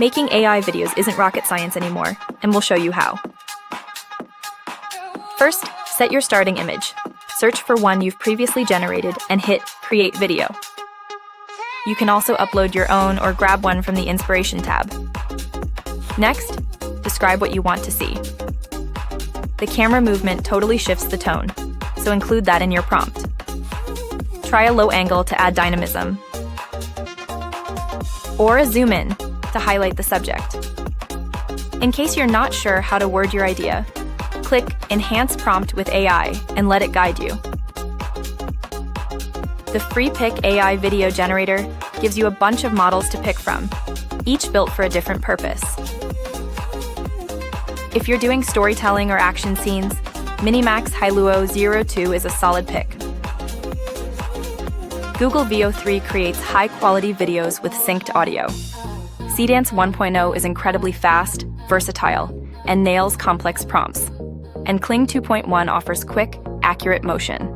Making AI videos isn't rocket science anymore, and we'll show you how. First, set your starting image. Search for one you've previously generated and hit Create Video. You can also upload your own or grab one from the Inspiration tab. Next, describe what you want to see. The camera movement totally shifts the tone, so include that in your prompt. Try a low angle to add dynamism, or a zoom in to highlight the subject. In case you're not sure how to word your idea, click Enhance Prompt with AI and let it guide you. The free Pick AI Video Generator gives you a bunch of models to pick from, each built for a different purpose. If you're doing storytelling or action scenes, Minimax Hailuo 02 is a solid pick. Google Veo 3 creates high-quality videos with synced audio. Cdance 1.0 is incredibly fast, versatile, and nails complex prompts. And Kling 2.1 offers quick, accurate motion.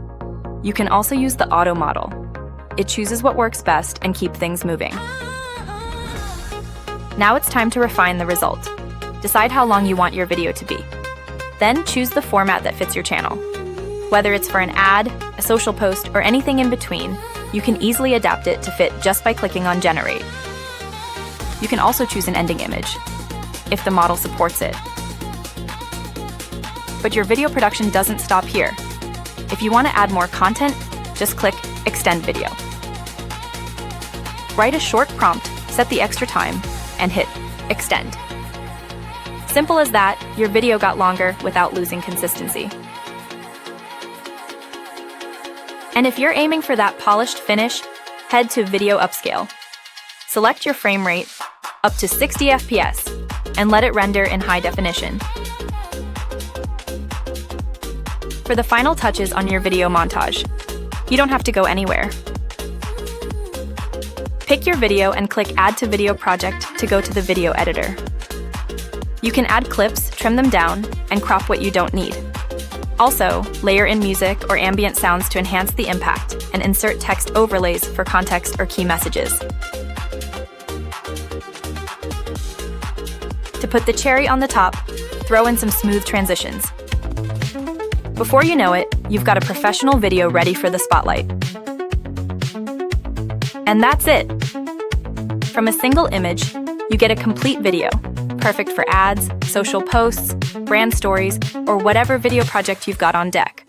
You can also use the auto model. It chooses what works best and keeps things moving. Now it's time to refine the result. Decide how long you want your video to be. Then choose the format that fits your channel. Whether it's for an ad, a social post, or anything in between, you can easily adapt it to fit just by clicking on Generate. You can also choose an ending image, if the model supports it. But your video production doesn't stop here. If you want to add more content, just click Extend Video. Write a short prompt, set the extra time, and hit Extend. Simple as that, your video got longer without losing consistency. And if you're aiming for that polished finish, head to Video Upscale. Select your frame rate up to 60 FPS and let it render in high definition. For the final touches on your video montage, you don't have to go anywhere. Pick your video and click Add to Video Project to go to the video editor. You can add clips, trim them down, and crop what you don't need. Also, layer in music or ambient sounds to enhance the impact, and insert text overlays for context or key messages. To put the cherry on the top, throw in some smooth transitions. Before you know it, you've got a professional video ready for the spotlight. And that's it! From a single image, you get a complete video, perfect for ads, social posts, brand stories, or whatever video project you've got on deck.